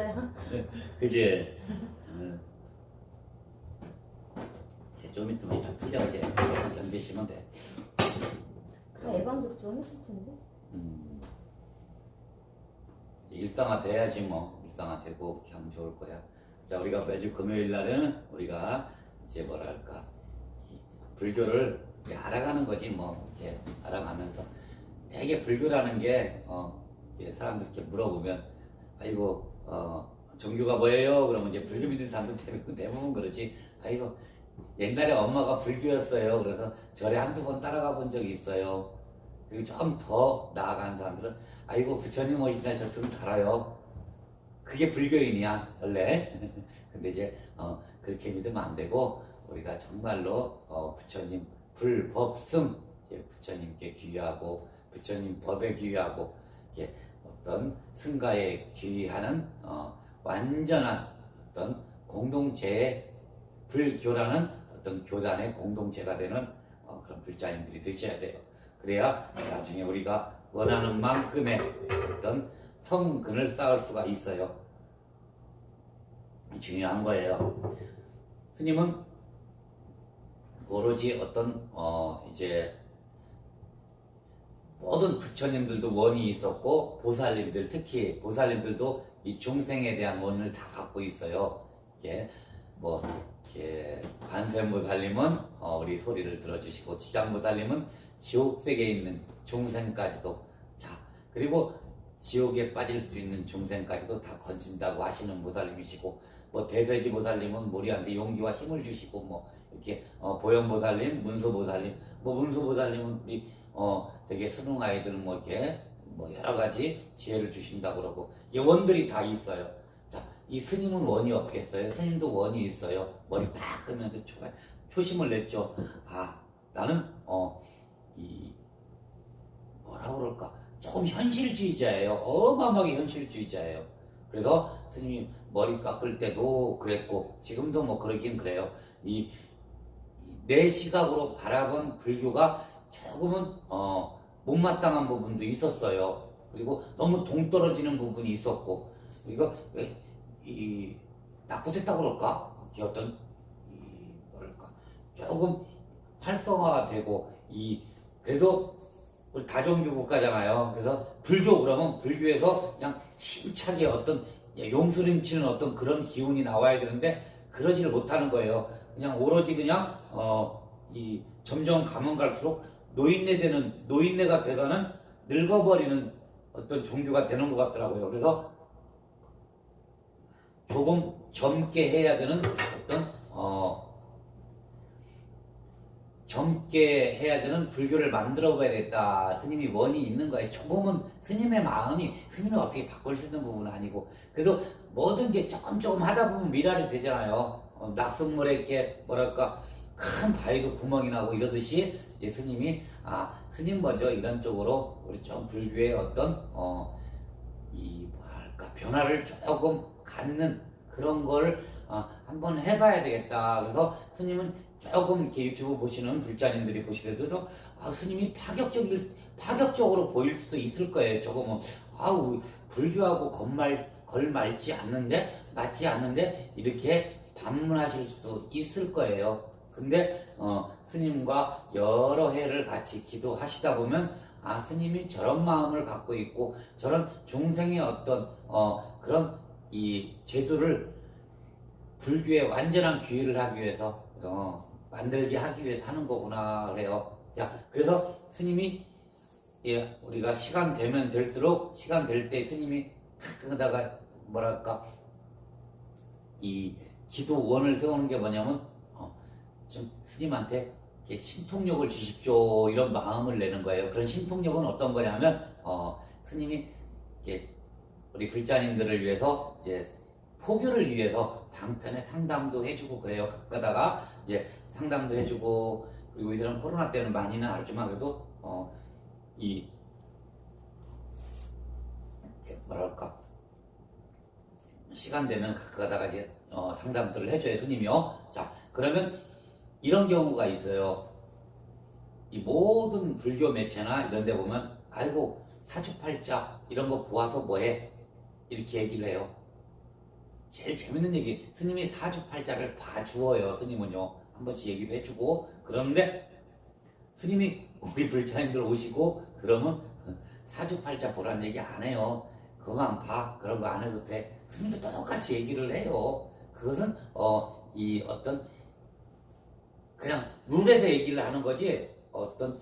있어요. 그지? 좀 있으면 다 풀려야지. 견디시면 돼. 예방도 좀 했을 텐데. 일상화돼야지 뭐. 일상화되고 그냥 좋을 거야. 자, 우리가 매주 금요일 날에는 우리가 이제 뭐랄까 이 불교를 알아가는 거지 뭐. 이렇게 알아가면서 되게 불교라는 게 사람들 이렇게 물어보면 아이고 종교가 뭐예요? 그러면 이제 불교 믿는 사람들 대부분 그러지. 아이고 옛날에 엄마가 불교였어요. 그래서 절에 한두 번 따라가 본 적이 있어요. 그리고 좀 더 나아가는 사람들은 아이고 부처님 오신 날 저 등 달아요. 그게 불교인이야 원래. 근데 이제 그렇게 믿으면 안 되고 우리가 정말로 부처님 불법승 부처님께 귀의하고 부처님 법에 귀의하고 어떤 승가에 귀의하는 완전한 어떤 공동체의 불교라는 어떤 교단의 공동체가 되는 그런 불자님들이 되셔야 돼요. 그래야 나중에 우리가 원하는 만큼의 어떤 성근을 쌓을 수가 있어요. 중요한 거예요. 스님은 오로지 어떤 이제 모든 부처님들도 원이 있었고 보살님들 특히 보살님들도 이 중생에 대한 원을 다 갖고 있어요. 관세음보살님은 우리 소리를 들어주시고 지장보살님은 지옥세계에 있는 중생까지도 그리고 지옥에 빠질 수 있는 중생까지도 다 건진다고 하시는 보살님이시고 대돼지보살님은 모리한테 용기와 힘을 주시고 이렇게 보현보살님, 문소보살님 문소보살님은 우리 되게 수능 아이들 이렇게 여러 가지 지혜를 주신다고 그러고 이 원들이 다 있어요. 이 스님은 원이 없겠어요? 스님도 원이 있어요. 머리 팍 끄면서 초심을 냈죠. 나는 뭐라 그럴까 조금 현실주의자예요. 어마어마하게 현실주의자예요. 그래서 스님이 머리 깎을 때도 그랬고 지금도 그러긴 그래요. 내 시각으로 바라본 불교가 조금은 못마땅한 부분도 있었어요. 그리고 너무 동떨어지는 부분이 있었고 이거 왜 낙후됐다고 그럴까? 어떤 뭐랄까 조금 활성화가 되고 그래도 우리 다종교 국가잖아요. 그래서 불교 그러면 불교에서 그냥 힘차게 어떤 용수림치는 어떤 그런 기운이 나와야 되는데 그러지를 못하는 거예요. 그냥 오로지 그냥 점점 가면 갈수록 노인네가 돼가는 늙어버리는 어떤 종교가 되는 것 같더라고요. 그래서 조금 젊게 해야 되는 젊게 해야 되는 불교를 만들어 봐야겠다. 스님이 원이 있는 거예요. 조금은 스님의 마음이 스님이 어떻게 바꿀 수 있는 부분은 아니고 그래도 모든 게 조금 하다 보면 미랄이 되잖아요. 낙성물에 이렇게 뭐랄까 큰 바위도 구멍이 나고 이러듯이 스님이 스님 먼저 이런 쪽으로 우리 좀 불교의 어떤 변화를 조금 갖는 그런 걸 한번 해봐야 되겠다. 그래서 스님은 조금 이렇게 유튜브 보시는 불자님들이 보시더라도 스님이 파격적으로 보일 수도 있을 거예요. 조금은 불교하고 걸맞지 않는데 이렇게 반문하실 수도 있을 거예요. 근데 스님과 여러 해를 같이 기도하시다 보면 스님이 저런 마음을 갖고 있고 저런 중생의 어떤 그런 이 제도를 불교의 완전한 귀의를 하기 위해서 만들게 하기 위해서 하는 거구나 그래요. 그래서 스님이 우리가 시간 되면 될수록 시간 될 때 스님이 탁 뭐랄까 이 기도원을 세우는 게 뭐냐면 좀 스님한테 신통력을 주십시오 이런 마음을 내는 거예요. 그런 신통력은 어떤 거냐면 스님이 우리 불자님들을 위해서 포교를 위해서 방편에 상담도 해주고 그래요. 가다가 상담도 해주고 그리고 이 사람 코로나 때는 많이는 알지만 그래도 뭐랄까 시간 되면 가다가 상담들을 해줘요. 스님이요. 그러면 이런 경우가 있어요. 이 모든 불교 매체나 이런 데 보면 아이고 사주팔자 이런 거 보아서 뭐해 이렇게 얘기를 해요. 제일 재밌는 얘기, 스님이 사주팔자를 봐주어요. 스님은요 한 번씩 얘기도 해주고. 그런데 스님이 우리 불자님들 오시고 그러면 사주팔자 보라는 얘기 안 해요. 그만 봐, 그런 거 안 해도 돼. 스님도 똑같이 얘기를 해요. 그것은 이 어떤 그냥 룰에서 얘기를 하는 거지, 어떤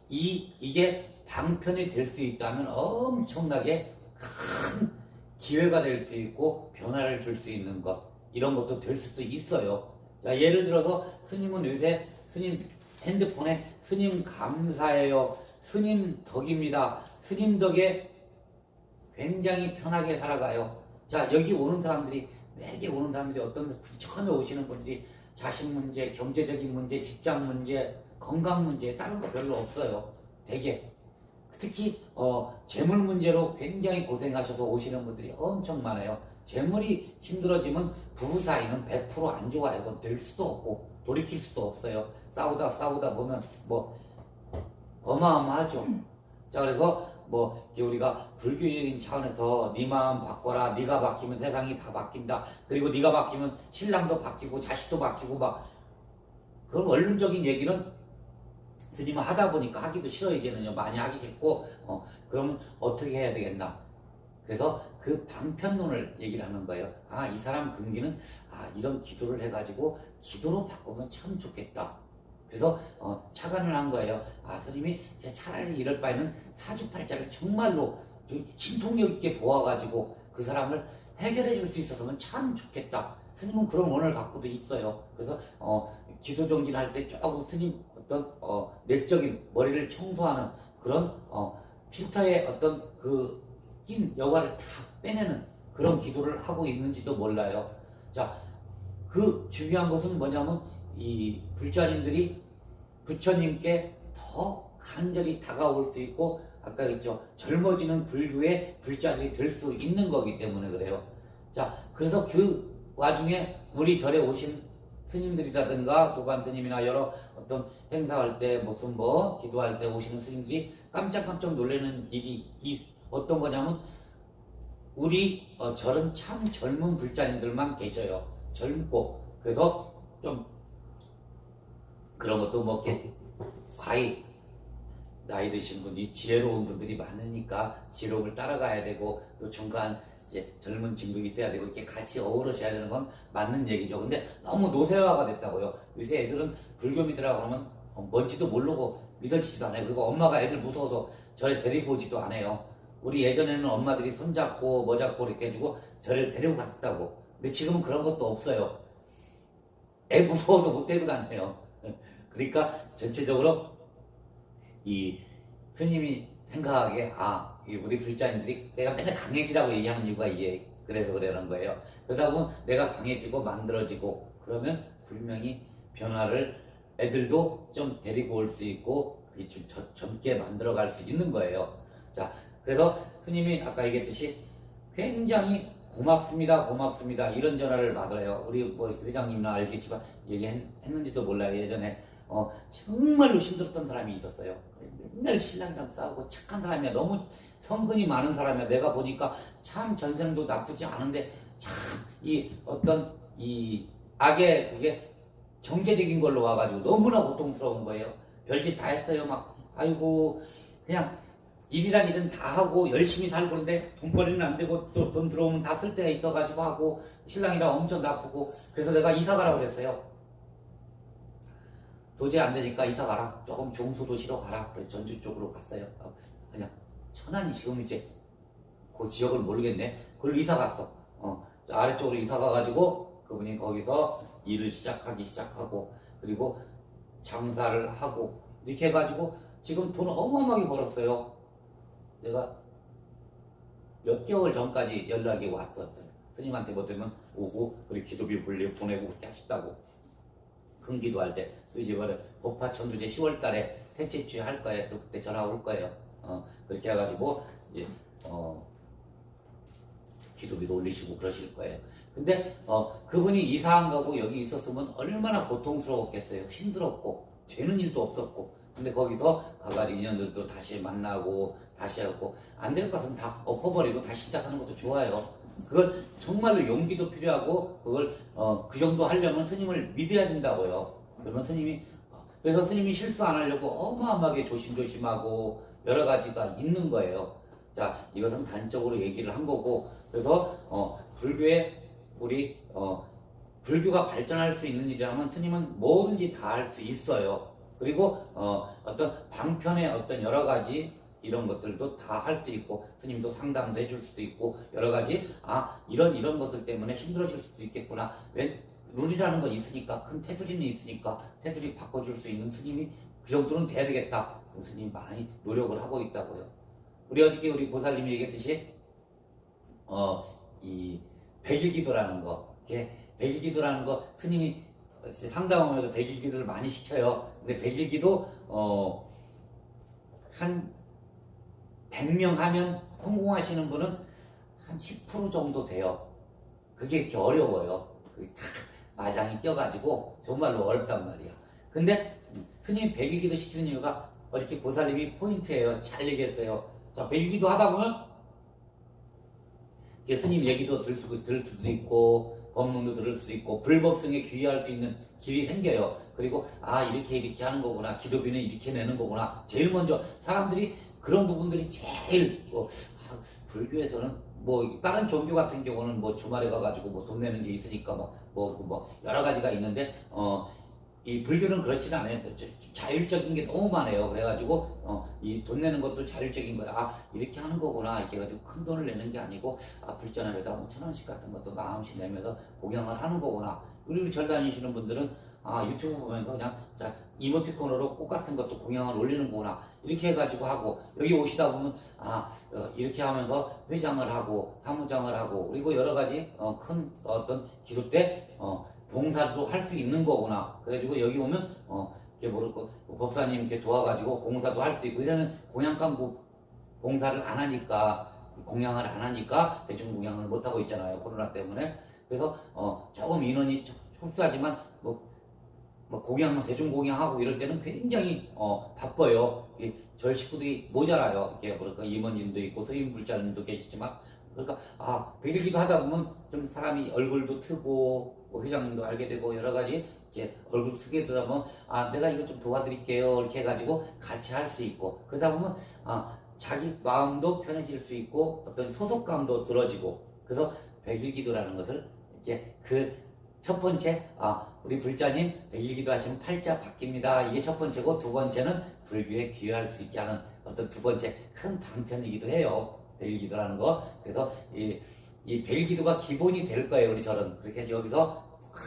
이게 방편이 될 수 있다면 엄청나게 큰 기회가 될 수 있고 변화를 줄 수 있는 것, 이런 것도 될 수도 있어요. 자, 예를 들어서 스님은 요새 스님 핸드폰에 스님 감사해요, 스님 덕입니다, 스님 덕에 굉장히 편하게 살아가요. 자, 여기 오는 사람들이, 매개 오는 사람들이, 어떤 처음에 오시는 분들이 자식 문제, 경제적인 문제, 직장 문제, 건강 문제, 다른 거 별로 없어요. 되게. 특히 재물 문제로 굉장히 고생하셔서 오시는 분들이 엄청 많아요. 재물이 힘들어지면 부부 사이는 100%안 좋아요. 그건 될 수도 없고 돌이킬 수도 없어요. 싸우다 보면 뭐 어마어마하죠. 자, 그래서 뭐 우리가 불교적인 차원에서 네 마음 바꿔라, 네가 바뀌면 세상이 다 바뀐다, 그리고 네가 바뀌면 신랑도 바뀌고 자식도 바뀌고 막, 그런 원론적인 얘기는 스님은 하다 보니까 하기도 싫어. 이제는요 많이 하기 싫고, 그러면 어떻게 해야 되겠나. 그래서 그 방편론을 얘기를 하는 거예요. 아, 이 사람 근기는 이런 기도를 해가지고 기도로 바꾸면 참 좋겠다. 그래서 착안을 한 거예요. 스님이 차라리 이럴 바에는 사주팔자를 정말로 좀 신통력 있게 보아가지고 그 사람을 해결해 줄 수 있었으면 참 좋겠다. 스님은 그런 원을 갖고도 있어요. 그래서 기도 정진할 때 조금 스님 어떤 내적인 머리를 청소하는 그런 필터의 어떤 그 낀 여과를 다 빼내는 그런 기도를 하고 있는지도 몰라요. 자, 그 중요한 것은 뭐냐면 이 불자님들이 부처님께 더 간절히 다가올 수 있고, 아까 했죠, 젊어지는 불교의 불자들이 될 수 있는 거기 때문에 그래요. 자, 그래서 그 와중에 우리 절에 오신 스님들이라든가 도반 스님이나 여러 어떤 행사할 때 무슨 뭐 기도할 때 오시는 스님들이 깜짝깜짝 놀라는 일이 어떤 거냐면, 우리 절은 참 젊은 불자님들만 계셔요. 젊고. 그래서 좀 그런 것도 뭐 이렇게 과히 나이 드신 분이 지혜로운 분들이 많으니까 지록을 따라가야 되고, 또 중간 이제 젊은 친구 있어야 되고, 이렇게 같이 어우러져야 되는 건 맞는 얘기죠. 근데 너무 노쇠화가 됐다고요. 요새 애들은 불교 믿으라고 그러면 뭔지도 모르고 믿어지지도 않아요. 그리고 엄마가 애들 무서워서 저를 데리고 오지도 않아요. 우리 예전에는 엄마들이 손잡고 뭐 잡고 이렇게 해주고 저를 데리고 갔다고. 근데 지금은 그런 것도 없어요. 애 무서워도 못 데리고 다녀요. 그러니까 전체적으로 이 스님이 생각하기에 이 우리 불자님들이 내가 맨날 강해지라고 얘기하는 이유가 그래서 그러는 거예요. 그러다 보면 내가 강해지고 만들어지고 그러면 분명히 변화를 애들도 좀 데리고 올 수 있고 젊게 만들어갈 수 있는 거예요. 자, 그래서 스님이 아까 얘기했듯이 굉장히 고맙습니다 이런 전화를 받아요. 우리 뭐 회장님이나 알겠지만 얘기했는지도 몰라요. 예전에 정말로 힘들었던 사람이 있었어요. 맨날 신랑이랑 싸우고 착한 사람이야. 너무 성근이 많은 사람이야. 내가 보니까 참 전생도 나쁘지 않은데 참 이 어떤 이 악의 그게 경제적인 걸로 와가지고 너무나 고통스러운 거예요. 별짓 다 했어요. 막 아이고 그냥 일이란 일은 다 하고 열심히 살고, 그런데 돈벌이는 안 되고 또 돈 들어오면 다 쓸 때가 있어가지고 하고, 신랑이랑 엄청 나쁘고. 그래서 내가 이사 가라고 그랬어요. 도저히 안 되니까 이사 가라. 조금 중소도시로 가라. 그래 전주 쪽으로 갔어요. 그냥 천안이 지금 이제 그 지역을 모르겠네. 그걸 이사 갔어. 아래쪽으로 이사 가가지고 그분이 거기서 일을 시작하고, 그리고 장사를 하고 이렇게 해가지고 지금 돈을 어마어마하게 벌었어요. 내가 몇 개월 전까지 연락이 왔었어요. 스님한테 뭐 되면 오고, 그리고 기도비 보내고 그렇게 하셨다고. 큰 기도할 때. 또 이제 뭐래, 법화천주제 10월 달에 셋째 주에 할 거예요. 또 그때 전화 올 거예요. 그렇게 해가지고, 이제, 기도비도 올리시고 그러실 거예요. 근데, 그분이 이사한 거고 여기 있었으면 얼마나 고통스러웠겠어요. 힘들었고, 되는 일도 없었고. 근데 거기서 가가지고 인연들도 다시 만나고, 다시 하고, 안 될 것은 다 엎어버리고 다시 시작하는 것도 좋아요. 그걸 정말로 용기도 필요하고 그걸 그 정도 하려면 스님을 믿어야 된다고요. 그러면 스님이 그래서 스님이 실수 안 하려고 어마어마하게 조심조심하고 여러 가지가 있는 거예요. 자, 이것은 단적으로 얘기를 한 거고 그래서 불교에 우리 불교가 발전할 수 있는 일이라면 스님은 뭐든지 다 할 수 있어요. 그리고 어떤 방편의 어떤 여러 가지 이런 것들도 다 할 수 있고 스님도 상담도 해줄 수도 있고 여러 가지 이런 것들 때문에 힘들어질 수도 있겠구나. 왜 룰이라는 건 있으니까 큰 테두리는 있으니까 테두리 바꿔줄 수 있는 스님이 그 정도는 돼야 되겠다. 스님이 많이 노력을 하고 있다고요. 우리 어저께 우리 보살님이 얘기했듯이 이 백일기도라는 거, 백일기도라는 거 스님이 상담하면서 백일기도를 많이 시켜요. 근데 백일기도 한 100명 하면 성공하시는 분은 한 10% 정도 돼요. 그게 이렇게 어려워요. 그게 다 마장이 껴가지고 정말로 어렵단 말이야. 근데 스님이 백일기도 시키는 이유가 어저께 보살님이 포인트예요. 잘 얘기했어요. 자, 백일기도 하다 보면 스님 얘기도 들을 수도 있고 법문도 들을 수 있고 불법성에 귀의할 수 있는 길이 생겨요. 그리고 이렇게 하는 거구나. 기도비는 이렇게 내는 거구나. 제일 먼저 사람들이 그런 부분들이 제일 불교에서는 다른 종교 같은 경우는 주말에 가가지고 돈 내는 게 있으니까 여러 가지가 있는데 이 불교는 그렇지는 않아요. 자율적인 게 너무 많아요. 그래가지고 이 돈 내는 것도 자율적인 거야. 이렇게 하는 거구나. 이렇게 해가지고 큰 돈을 내는 게 아니고 불전화에다 1,000원씩 같은 것도 마음씩 내면서 공양을 하는 거구나. 그리고 절 다니시는 분들은 유튜브 보면서 그냥 이모티콘으로 꽃 같은 것도 공양을 올리는 거구나. 이렇게 해가지고 하고 여기 오시다 보면 이렇게 하면서 회장을 하고 사무장을 하고 그리고 여러 가지 큰 어떤 기도 때 봉사도 할 수 있는 거구나. 그래가지고 여기 오면 이렇게 법사님 이렇게 도와가지고 봉사도 할 수 있고 이제는 공양감 봉사를 안 하니까 공양을 안 하니까 대중 공양을 못 하고 있잖아요. 코로나 때문에. 그래서 조금 인원이 흡수하지만 공양 대중 공양하고 이럴 때는 굉장히 바빠요. 절 식구들이 모자라요. 이렇게 임원님도 있고 서임 불자님도 계시지만 그러니까 백일기도 하다 보면 좀 사람이 얼굴도 트고 회장님도 알게 되고 여러 가지 이렇게 얼굴 쓰게 되다 보면 내가 이거 좀 도와드릴게요 이렇게 해가지고 같이 할 수 있고 그러다 보면 자기 마음도 편해질 수 있고 어떤 소속감도 들어지고 그래서 백일기도라는 것을 이제 그 첫 번째 우리 불자님 백일기도 하시면 팔자 바뀝니다. 이게 첫 번째고 두 번째는 불교에 귀의할 수 있게 하는 어떤 두 번째 큰 방편이기도 해요. 백일기도라는 거. 그래서 이 백일기도가 기본이 될 거예요. 우리 절은. 그렇게 여기서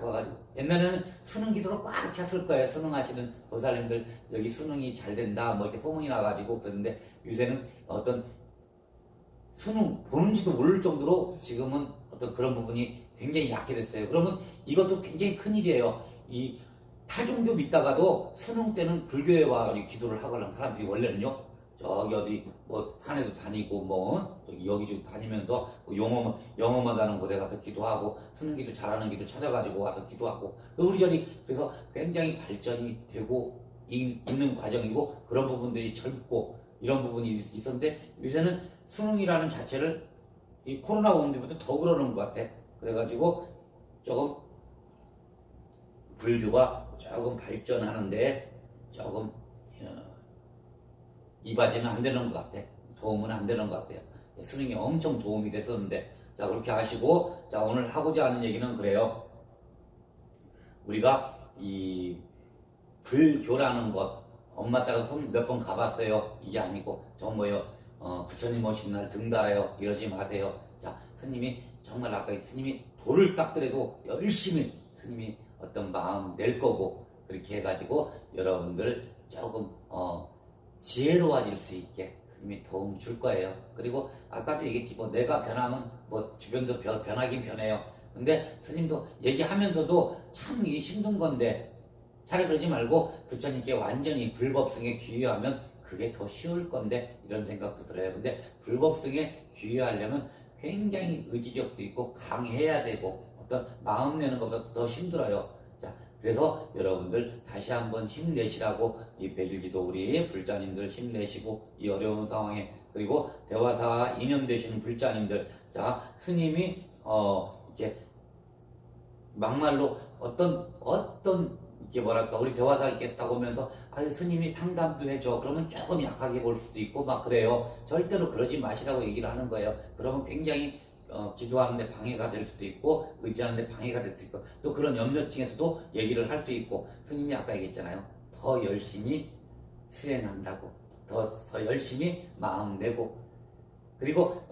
와가지고 옛날에는 수능기도로 꽉 찼을 거예요. 수능하시는 보살님들 여기 수능이 잘 된다 이렇게 소문이 나가지고 그랬는데 요새는 어떤 수능 보는지도 모를 정도로 지금은 어떤 그런 부분이 굉장히 약해졌어요. 그러면 이것도 굉장히 큰일이에요. 이 타종교 믿다가도 수능 때는 불교에 와가지고 기도를 하거나 사람들이 원래는요. 저기 어디 산에도 다니고 여기저기 다니면서 영어만 하는 곳에 가서 기도하고 수능기도 잘하는 기도 찾아가지고 와서 기도하고 우리 절이 그래서 굉장히 발전이 되고 있는 과정이고 그런 부분들이 젊고 이런 부분이 있었는데 요새는 수능이라는 자체를 이 코로나 오는 뒤부터 더 그러는 것 같아. 그래가지고 조금 불교가 조금 발전하는데 조금 이바지는 안 되는 것 같아. 도움은 안 되는 것 같아요. 수능이 엄청 도움이 됐었는데 자 그렇게 하시고 자 오늘 하고자 하는 얘기는 그래요. 우리가 이 불교라는 것 엄마 따라서 몇 번 가봤어요. 이게 아니고 저 부처님 오신 날 등 달아요 이러지 마세요. 자 스님이 정말 아까 스님이 돌을 닦더라도 열심히 스님이 어떤 마음 낼 거고 그렇게 해가지고 여러분들 조금 지혜로워질 수 있게 스님이 도움 줄 거예요. 그리고 아까도 얘기했지 내가 변하면 주변도 변하긴 변해요. 근데 스님도 얘기하면서도 참 이게 힘든 건데 차라리 그러지 말고 부처님께 완전히 불법성에 귀의하면 그게 더 쉬울 건데 이런 생각도 들어요. 근데 불법성에 귀의하려면 굉장히 의지력도 있고 강해야 되고 어떤 마음 내는 것보다 더 힘들어요. 자, 그래서 여러분들 다시 한번 힘내시라고 이 백일기도 우리 불자님들 힘내시고 이 어려운 상황에 그리고 대화사 인연 되시는 불자님들 자, 스님이 이렇게 막말로 어떤 이게 뭐랄까 우리 대화사 있겠다고 하면서 스님이 상담도 해줘 그러면 조금 약하게 볼 수도 있고 막 그래요. 절대로 그러지 마시라고 얘기를 하는 거예요. 그러면 굉장히 기도하는데 방해가 될 수도 있고 의지하는데 방해가 될 수도 있고 또 그런 염려층에서도 얘기를 할 수 있고 스님이 아까 얘기했잖아요. 더 열심히 수행한다고 더 열심히 마음 내고 그리고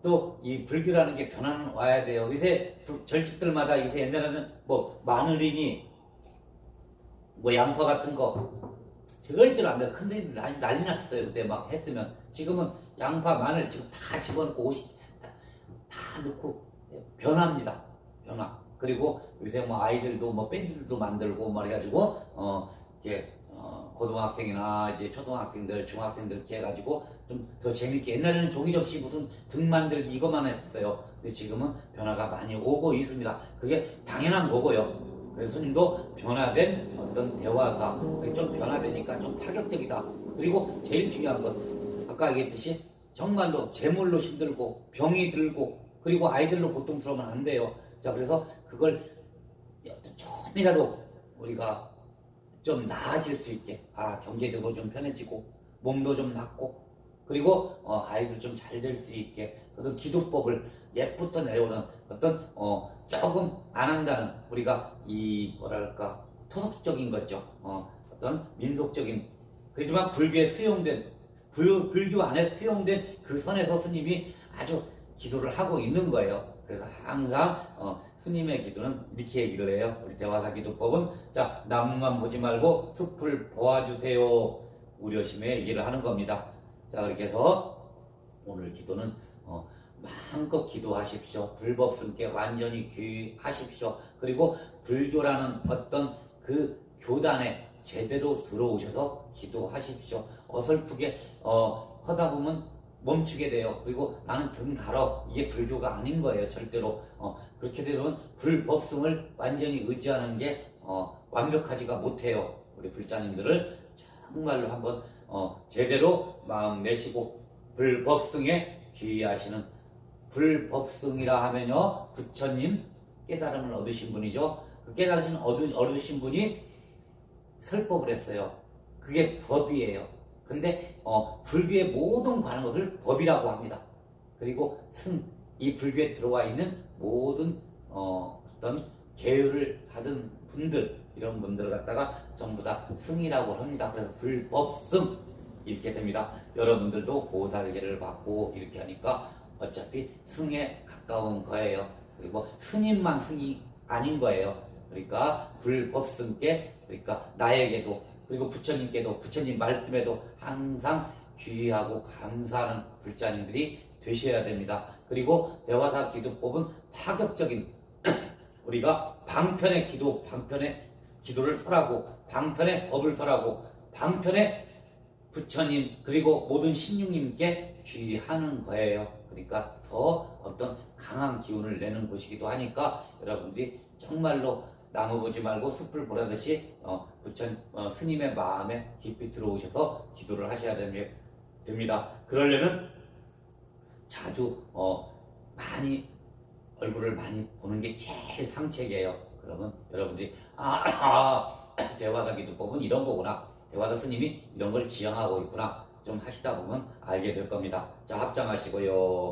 또 이 불교라는 게 변화는 와야 돼요. 요새 절집들마다 요새 옛날에는 뭐 마늘이니 뭐 양파 같은 거 절대로 안 돼요. 근데 난리 났었어요. 그때 막 했으면 지금은 양파 마늘 지금 다 집어넣고 옷이 다 넣고 변합니다. 변화. 그리고 요새 뭐 아이들도 뭐 밴드들도 만들고 말해가지고 이렇게 고등학생이나 이제 초등학생들, 중학생들 이렇게 해가지고 좀 더 재밌게 옛날에는 종이 접시 무슨 등 만들기 이것만 했어요. 근데 지금은 변화가 많이 오고 있습니다. 그게 당연한 거고요. 그래서 스님도 변화된 어떤 대화가 좀 변화되니까 좀 파격적이다. 그리고 제일 중요한 건 아까 얘기했듯이 정말로 재물로 힘들고 병이 들고 그리고 아이들로 고통스러우면 안 돼요. 자, 그래서 그걸 조금이라도 우리가 좀 나아질 수 있게 경제적으로 좀 편해지고 몸도 좀 낫고 그리고 아이들 좀 잘 될 수 있게 어떤 기도법을 옛부터 내려오는 어떤 조금 안 한다는 우리가 이 뭐랄까 토속적인 거죠. 어떤 민속적인 그렇지만 불교에 수용된 불교 안에 수용된 그 선에서 스님이 아주 기도를 하고 있는 거예요. 그래서 항상 스님의 기도는 이렇게 얘기를 해요. 우리 대화사 기도법은 자 나무만 보지 말고 숲을 보아주세요. 우려심에 얘기를 하는 겁니다. 자 그렇게 해서 오늘 기도는 마음껏 기도하십시오. 불법승께 완전히 귀하십시오. 그리고 불교라는 어떤 그 교단에 제대로 들어오셔서 기도하십시오. 어설프게 하다 보면 멈추게 돼요. 그리고 나는 등 달어. 이게 불교가 아닌 거예요. 절대로. 그렇게 되면 불법승을 완전히 의지하는 게 완벽하지가 못해요. 우리 불자님들을 정말로 한번 제대로 마음 내시고 불법승에 귀의하시는 불법승이라 하면요 부처님 깨달음을 얻으신 분이죠. 그 깨달으신 얻으신 분이 설법을 했어요. 그게 법이에요. 근데 불교의 모든 관한 것을 법이라고 합니다. 그리고 이 불교에 들어와 있는 모든 어떤 계율을 받은 분들 이런 분들을 갖다가 전부 다 승이라고 합니다. 그래서 불법승 이렇게 됩니다. 여러분들도 보살계를 받고 이렇게 하니까 어차피 승에 가까운 거예요. 그리고 스님만 승이 아닌 거예요. 그러니까 불법승께 그러니까 나에게도 그리고 부처님께도 부처님 말씀에도 항상 귀하고 감사하는 불자님들이 되셔야 됩니다. 그리고 대화사 기도법은 파격적인 우리가 방편의 기도를 설하고 방편의 법을 설하고 방편의 부처님 그리고 모든 신육님께 귀하는 거예요. 그러니까 더 어떤 강한 기운을 내는 곳이기도 하니까 여러분들이 정말로 나무 보지 말고 숲을 보라듯이 스님의 마음에 깊이 들어오셔서 기도를 하셔야 됩니다. 그러려면 자주 많이 얼굴을 많이 보는 게 제일 상책이에요. 그러면 여러분들이 대화사 기도법은 이런 거구나. 대화사 스님이 이런 걸 지향하고 있구나. 좀 하시다 보면 알게 될 겁니다. 자, 합장하시고요.